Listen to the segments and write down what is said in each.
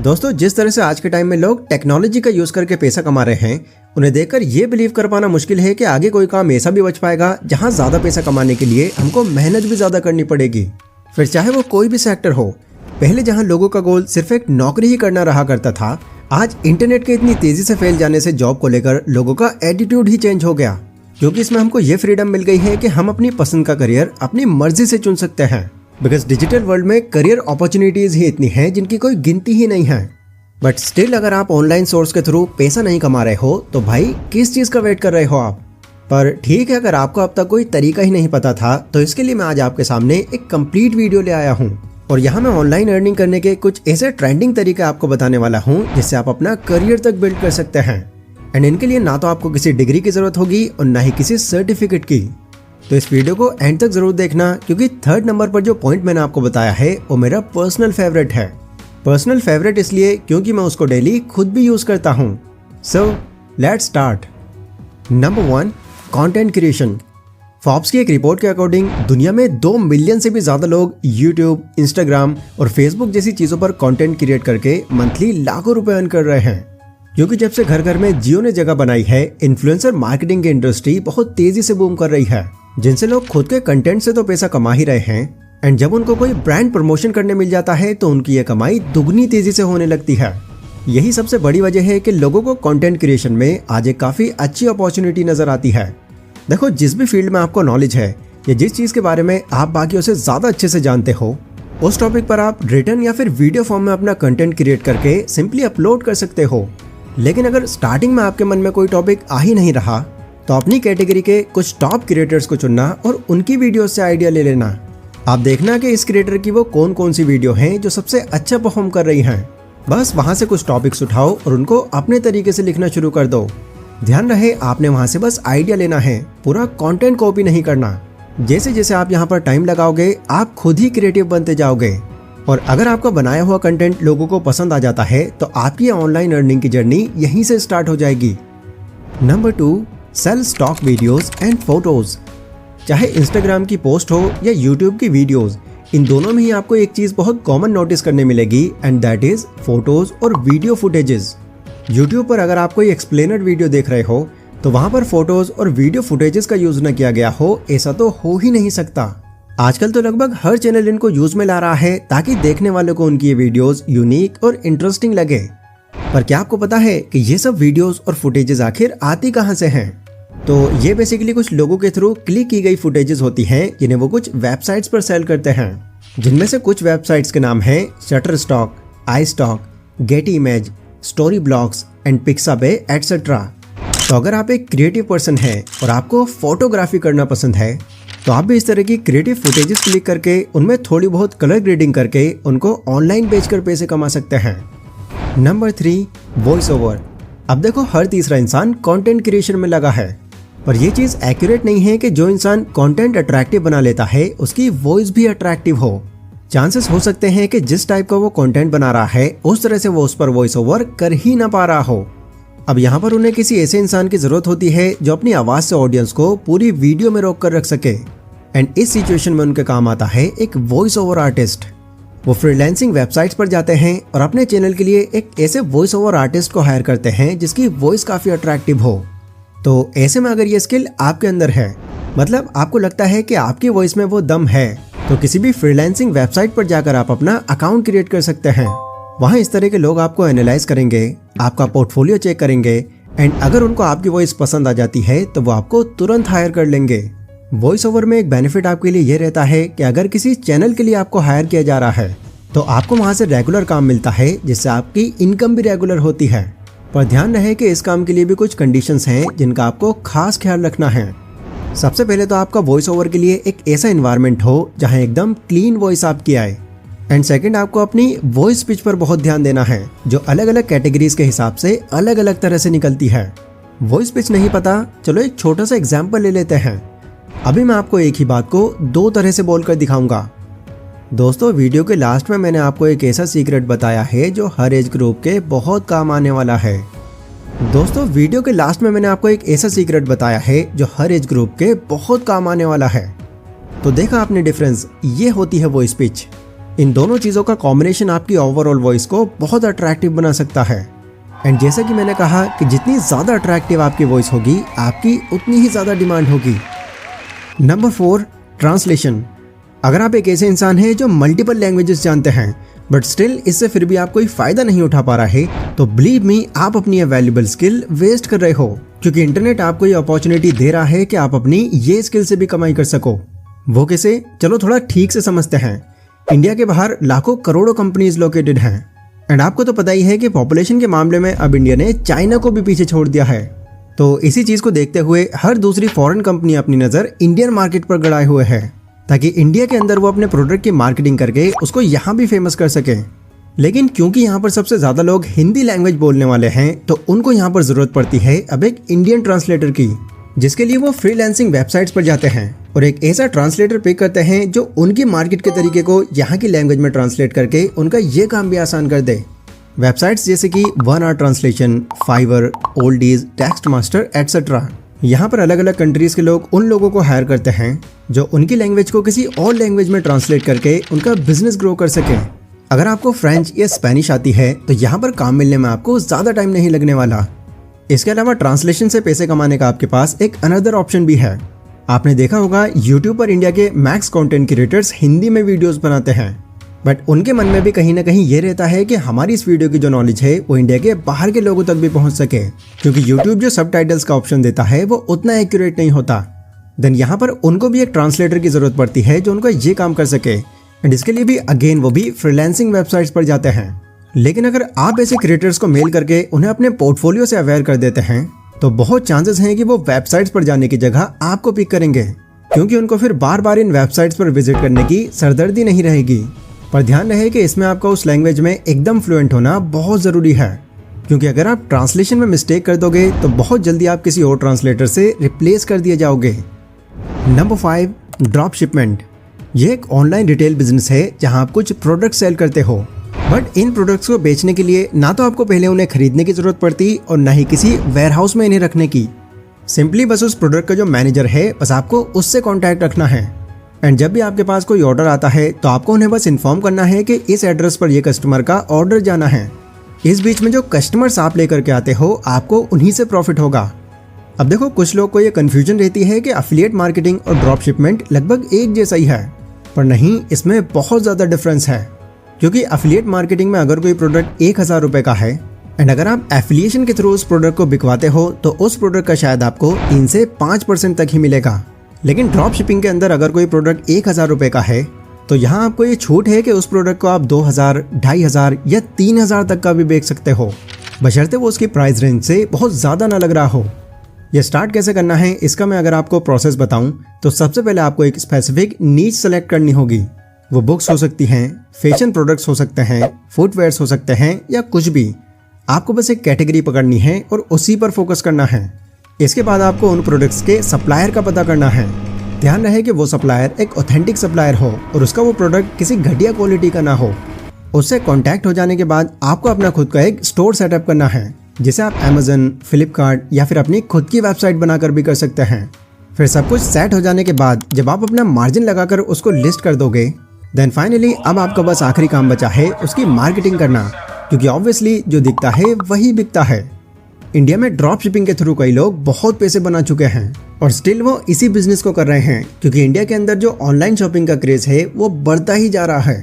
दोस्तों, जिस तरह से आज के टाइम में लोग टेक्नोलॉजी का यूज करके पैसा कमा रहे हैं, उन्हें देखकर ये बिलीव कर पाना मुश्किल है कि आगे कोई काम ऐसा भी बच पाएगा जहां ज्यादा पैसा कमाने के लिए हमको मेहनत भी ज्यादा करनी पड़ेगी। फिर चाहे वो कोई भी सेक्टर हो। पहले जहां लोगों का गोल सिर्फ एक नौकरी ही करना रहा करता था, आज इंटरनेट के इतनी तेजी से फैल जाने से जॉब को लेकर लोगों का एटीट्यूड ही चेंज हो गया, क्योंकि इसमें हमको ये फ्रीडम मिल गई है कि हम अपनी पसंद का करियर अपनी मर्जी से चुन सकते हैं। बिकॉज डिजिटल वर्ल्ड में करियर अपॉर्चुनिटीज ही इतनी हैं जिनकी कोई गिनती ही नहीं है। बट स्टिल अगर आप ऑनलाइन सोर्स के थ्रू पैसा नहीं कमा रहे हो तो भाई किस चीज का वेट कर रहे हो आप। पर ठीक है, अगर आपको अब तक कोई तरीका ही नहीं पता था तो इसके लिए मैं आज आपके सामने एक कंप्लीट वीडियो ले आया हूँ और यहाँ मैं ऑनलाइन अर्निंग करने के कुछ ऐसे ट्रेंडिंग तरीके आपको बताने वाला हूँ जिससे आप अपना करियर तक बिल्ड कर सकते हैं। एंड इनके लिए ना तो आपको किसी डिग्री की जरूरत होगी और ना ही किसी सर्टिफिकेट की। तो इस वीडियो को एंड तक जरूर देखना, क्योंकि थर्ड नंबर पर जो पॉइंट मैंने आपको बताया है वो मेरा पर्सनल फेवरेट है। पर्सनल फेवरेट इसलिए क्योंकि मैं उसको डेली खुद भी यूज करता हूँ। So let's start. Number 1, content creation. Forbes की एक रिपोर्ट के अकॉर्डिंग दुनिया में 2 मिलियन से भी ज्यादा लोग यूट्यूब, इंस्टाग्राम और फेसबुक जैसी चीजों पर कंटेंट क्रिएट करके मंथली लाखों रुपए अर्न कर रहे हैं। क्योंकि जब से घर घर में जियो ने जगह बनाई है, इन्फ्लुएंसर मार्केटिंग की इंडस्ट्री बहुत तेजी से बूम कर रही है, जिनसे लोग खुद के कंटेंट से तो पैसा कमा ही रहे हैं। एंड जब उनको कोई ब्रांड प्रमोशन करने मिल जाता है तो उनकी ये कमाई दुगनी तेजी से होने लगती है। यही सबसे बड़ी वजह है कि लोगों को कंटेंट क्रिएशन में आज एक काफी अच्छी अपॉर्चुनिटी नजर आती है। देखो, जिस भी फील्ड में आपको नॉलेज है या जिस चीज के बारे में आप बाकियों से ज्यादा अच्छे से जानते हो, उस टॉपिक पर आप रिटन या फिर वीडियो फॉर्म में अपना कंटेंट क्रिएट करके सिंपली अपलोड कर सकते हो। लेकिन अगर स्टार्टिंग में आपके मन में कोई टॉपिक आ ही नहीं रहा तो अपनी कैटेगरी के कुछ टॉप क्रिएटर्स को चुनना और उनकी वीडियो से आइडिया ले लेना। आप देखना कि इस क्रिएटर की वो कौन कौन सी वीडियो हैं जो सबसे अच्छा परफॉर्म कर रही हैं। बस वहां से कुछ टॉपिक्स उठाओ और उनको अपने तरीके से लिखना शुरू कर दो। ध्यान रहे, आपने वहां से बस आइडिया लेना है, पूरा कंटेंट कॉपी नहीं करना। जैसे जैसे आप यहाँ पर टाइम लगाओगे आप खुद ही क्रिएटिव बनते जाओगे। और अगर आपका बनाया हुआ कंटेंट लोगों को पसंद आ जाता है तो आपकी ऑनलाइन अर्निंग की जर्नी यहीं से स्टार्ट हो जाएगी। Number 2, sell stock videos and photos. चाहे इंस्टाग्राम की पोस्ट हो या यूट्यूब की वीडियोस, इन दोनों में ही आपको एक चीज बहुत कॉमन नोटिस करने मिलेगी, एंड दैट इज फोटोज और वीडियो फुटेजेस। यूट्यूब पर अगर आप कोई एक्सप्लेनर वीडियो देख रहे हो तो वहां पर फोटोज और वीडियो फुटेजेस का यूज न किया गया हो, ऐसा तो हो ही नहीं सकता। आजकल तो लगभग हर चैनल इनको यूज में ला रहा है ताकि देखने वालों को उनकी ये वीडियोस यूनिक और इंटरेस्टिंग लगे। पर क्या आपको पता है कि ये सब वीडियोस और फुटेजेस आखिर आती कहां से हैं? तो ये बेसिकली कुछ लोगों के थ्रू क्लिक की गई फुटेजेस होती हैं जिन्हें वो कुछ वेबसाइट्स पर सेल करते हैं, जिनमें से कुछ वेबसाइट्स के नाम हैं Shutterstock, iStock, Getty image, story blogs and Pixabay etcetera. तो अगर आप एक क्रिएटिव पर्सन हैं और आपको फोटोग्राफी करना पसंद है तो आप भी इस तरह की क्रिएटिव फुटेजेस क्लिक करके उनमें थोड़ी बहुत कलर ग्रेडिंग करके उनको ऑनलाइन बेचकर पैसे कमा सकते हैं। Number 3, voice over. अब देखो, हर तीसरा इंसान कंटेंट क्रिएशन में लगा है, पर यह चीज एक्यूरेट नहीं है कि जो इंसान कंटेंट अट्रैक्टिव बना लेता है उसकी वॉइस भी अट्रैक्टिव हो। चांसेस हो सकते हैं कि जिस टाइप का वो कंटेंट बना रहा है उस तरह से वो उस पर वॉइस ओवर कर ही ना पा रहा हो। अब यहाँ पर उन्हें किसी ऐसे इंसान की जरूरत होती है जो अपनी आवाज से ऑडियंस को पूरी वीडियो में रोक कर रख सके। एंड इस सिचुएशन में उनके काम आता है एक वॉइस ओवर आर्टिस्ट। वो फ्रीलांसिंग वेबसाइट्स पर जाते हैं और अपने चैनल के लिए एक ऐसे वॉइस ओवर आर्टिस्ट को हायर करते हैं जिसकी वॉइस काफी अट्रैक्टिव हो। तो ऐसे में अगर ये स्किल आपके अंदर है, मतलब आपको लगता है कि आपकी वॉइस में वो दम है, तो किसी भी फ्रीलांसिंग वेबसाइट पर जाकर आप अपना अकाउंट क्रिएट कर सकते हैं। वहाँ इस तरह के लोग आपको एनालाइज करेंगे, आपका पोर्टफोलियो चेक करेंगे, एंड अगर उनको आपकी वॉइस पसंद आ जाती है तो वो आपको तुरंत हायर कर लेंगे। वॉइस ओवर में एक बेनिफिट आपके लिए ये रहता है कि अगर किसी चैनल के लिए आपको हायर किया जा रहा है तो आपको वहाँ से रेगुलर काम मिलता है, जिससे आपकी इनकम भी रेगुलर होती है। पर ध्यान रहे कि इस काम के लिए भी कुछ कंडीशंस हैं जिनका आपको खास ख्याल रखना है। सबसे पहले तो आपका वॉइस ओवर के लिए एक ऐसा एनवायरनमेंट हो जहां एकदम क्लीन वॉइस आपकी आए। एंड सेकंड, आपको अपनी वॉइस पिच पर बहुत ध्यान देना है, जो अलग अलग कैटेगरीज के हिसाब से अलग अलग तरह से निकलती है। वॉइस पिच नहीं पता? चलो एक छोटा सा एग्जाम्पल ले लेते हैं। अभी मैं आपको एक ही बात को 2 तरह से बोलकर दिखाऊंगा। दोस्तों, वीडियो के लास्ट में मैंने आपको एक ऐसा सीक्रेट बताया है जो हर एज ग्रुप के बहुत काम आने वाला है। दोस्तों, वीडियो के लास्ट में मैंने आपको एक ऐसा सीक्रेट बताया है जो हर एज ग्रुप के बहुत काम आने वाला है। तो देखा आपने डिफरेंस, ये होती है वॉइस पिच। इन दोनों चीज़ों का कॉम्बिनेशन आपकी ओवरऑल वॉइस को बहुत अट्रैक्टिव बना सकता है। एंड जैसा कि मैंने कहा कि जितनी ज़्यादा अट्रैक्टिव आपकी वॉइस होगी, आपकी उतनी ही ज़्यादा डिमांड होगी। Number 4, translation. अगर आप एक ऐसे इंसान हैं जो मल्टीपल लैंग्वेजेस जानते हैं बट स्टिल इससे फिर भी आप कोई फ़ायदा नहीं उठा पा रहा है, तो बिलीव मी, आप अपनी वैल्यूएबल स्किल वेस्ट कर रहे हो, क्योंकि इंटरनेट आपको ये अपॉर्चुनिटी दे रहा है कि आप अपनी ये स्किल से भी कमाई कर सको। वो कैसे, चलो थोड़ा ठीक से समझते हैं। इंडिया के बाहर लाखों करोड़ों कंपनीज लोकेटेड हैं एंड आपको तो पता ही है कि पॉपुलेशन के मामले में अब इंडिया ने चाइना को भी पीछे छोड़ दिया है। तो इसी चीज़ को देखते हुए हर दूसरी फॉरेन कंपनी अपनी नज़र इंडियन मार्केट पर गड़ाए हुए है, ताकि इंडिया के अंदर वो अपने प्रोडक्ट की मार्केटिंग करके उसको यहाँ भी फेमस कर सके। लेकिन क्योंकि यहाँ पर सबसे ज़्यादा लोग हिंदी लैंग्वेज बोलने वाले हैं, तो उनको यहाँ पर ज़रूरत पड़ती है अब एक इंडियन ट्रांसलेटर की, जिसके लिए वो फ्रीलांसिंग वेबसाइट्स पर जाते हैं और एक ऐसा ट्रांसलेटर पिक करते हैं जो उनकी मार्केट के तरीके को यहाँ की लैंग्वेज में ट्रांसलेट करके उनका ये काम भी आसान कर दे। वेबसाइट्स जैसे कि 1hour ट्रांसलेशन, फाइवर, ओल्डीज, टेक्स्ट मास्टर एटसेट्रा। यहाँ पर अलग अलग कंट्रीज के लोग उन लोगों को हायर करते हैं जो उनकी लैंग्वेज को किसी और लैंग्वेज में ट्रांसलेट करके उनका बिजनेस ग्रो कर सके। अगर आपको फ्रेंच या स्पेनिश आती है तो यहाँ पर काम मिलने में आपको ज़्यादा टाइम नहीं लगने वाला। इसके अलावा ट्रांसलेशन से पैसे कमाने का आपके पास एक अनदर ऑप्शन भी है। आपने देखा होगा यूट्यूब पर इंडिया के मैक्स कंटेंट क्रिएटर्स हिंदी में वीडियोस बनाते हैं, बट उनके मन में भी कहीं ना कहीं ये रहता है कि हमारी इस वीडियो की जो नॉलेज है वो इंडिया के बाहर के लोगों तक भी पहुंच सके, क्योंकि यूट्यूब जो सबटाइटल्स का ऑप्शन देता है वो उतना एक्यूरेट नहीं होता। देन यहाँ पर उनको भी एक ट्रांसलेटर की जरूरत पड़ती है जो उनका ये काम कर सके, एंड इसके लिए भी अगेन वो भी फ्रीलांसिंग वेबसाइट्स पर जाते हैं। लेकिन अगर आप ऐसे क्रिएटर्स को मेल करके उन्हें अपने पोर्टफोलियो से अवेयर कर देते हैं, तो बहुत चांसेस हैं कि वो वेबसाइट्स पर जाने की जगह आपको पिक करेंगे, क्योंकि उनको फिर बार बार इन वेबसाइट्स पर विजिट करने की सरदर्दी नहीं रहेगी। पर ध्यान रहे कि इसमें आपका उस लैंग्वेज में एकदम फ्लुएंट होना बहुत ज़रूरी है, क्योंकि अगर आप ट्रांसलेशन में मिस्टेक कर दोगे तो बहुत जल्दी आप किसी और ट्रांसलेटर से रिप्लेस कर दिए जाओगे। Number 5, drop shipment. ये एक ऑनलाइन रिटेल बिजनेस है जहां आप कुछ प्रोडक्ट सेल करते हो, बट इन प्रोडक्ट्स को बेचने के लिए ना तो आपको पहले उन्हें खरीदने की जरूरत पड़ती और ना ही किसी वेयरहाउस में इन्हें रखने की। सिंपली बस उस प्रोडक्ट का जो मैनेजर है, बस आपको उससे कॉन्टैक्ट रखना है। एंड जब भी आपके पास कोई ऑर्डर आता है तो आपको उन्हें बस इन्फॉर्म करना है कि इस एड्रेस पर ये कस्टमर का ऑर्डर जाना है। इस बीच में जो कस्टमर्स आप लेकर के आते हो, आपको उन्हीं से प्रॉफिट होगा। अब देखो, कुछ लोग को ये कन्फ्यूजन रहती है कि एफिलिएट मार्केटिंग और ड्रॉप शिपमेंट लगभग एक जैसा ही है, पर नहीं, इसमें बहुत ज़्यादा डिफरेंस है। क्योंकि एफिलिएट मार्केटिंग में अगर कोई प्रोडक्ट 1000 रुपये का है एंड अगर आप एफिलिएशन के थ्रू उस प्रोडक्ट को बिकवाते हो तो उस प्रोडक्ट का शायद आपको 3 से 5% तक ही मिलेगा। लेकिन ड्रॉप शिपिंग के अंदर अगर कोई प्रोडक्ट 1000 रुपये का है तो यहाँ आपको ये छूट है कि उस प्रोडक्ट को आप 2000, 2500 या 3000 तक का भी बेच सकते हो, बशर्ते वो उसकी प्राइस रेंज से बहुत ज़्यादा ना लग रहा हो। ये स्टार्ट कैसे करना है इसका मैं अगर आपको प्रोसेस बताऊं तो सबसे पहले आपको एक स्पेसिफिक नीच सेलेक्ट करनी होगी। वो बुक्स हो सकती हैं, फैशन प्रोडक्ट्स हो सकते हैं, फुटवेयर्स हो सकते हैं या कुछ भी। आपको बस एक कैटेगरी पकड़नी है और उसी पर फोकस करना है। इसके बाद आपको उन प्रोडक्ट्स के सप्लायर का पता करना है। ध्यान रहे कि वो सप्लायर एक ऑथेंटिक सप्लायर हो और उसका वो प्रोडक्ट किसी घटिया क्वालिटी का ना हो। उससे कॉन्टैक्ट हो जाने के बाद आपको अपना खुद का एक स्टोर सेटअप करना है, जिसे आप अमेजन, फ्लिपकार्ट या फिर अपनी खुद की वेबसाइट बनाकर भी कर सकते हैं। फिर सब कुछ सेट हो जाने के बाद जब आप अपना मार्जिन लगाकर उसको लिस्ट कर दोगे, देन फाइनली अब आपका बस आखिरी काम बचा है उसकी मार्केटिंग करना, क्योंकि ऑब्वियसली जो दिखता है वही बिकता है। इंडिया में ड्रॉप शिपिंग के थ्रू कई लोग बहुत पैसे बना चुके हैं और स्टिल वो इसी बिजनेस को कर रहे हैं, क्योंकि इंडिया के अंदर जो ऑनलाइन शॉपिंग का क्रेज है वो बढ़ता ही जा रहा है।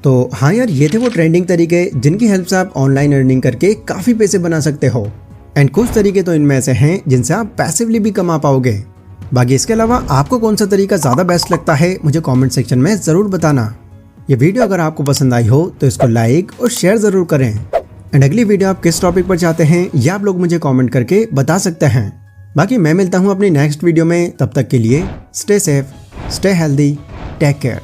तो हाँ यार, ये थे वो ट्रेंडिंग तरीके जिनकी हेल्प से आप ऑनलाइन अर्निंग करके काफ़ी पैसे बना सकते हो। एंड कुछ तरीके तो इनमें ऐसे हैं जिनसे आप पैसिवली भी कमा पाओगे। बाकी इसके अलावा आपको कौन सा तरीका ज़्यादा बेस्ट लगता है मुझे कमेंट सेक्शन में ज़रूर बताना। ये वीडियो अगर आपको पसंद आई हो तो इसको लाइक और शेयर ज़रूर करें। एंड अगली वीडियो आप किस टॉपिक पर चाहते हैं ये आप लोग मुझे कमेंट करके बता सकते हैं। बाकी मैं मिलता हूँ अपनी नेक्स्ट वीडियो में, तब तक के लिए stay safe, stay healthy, take care.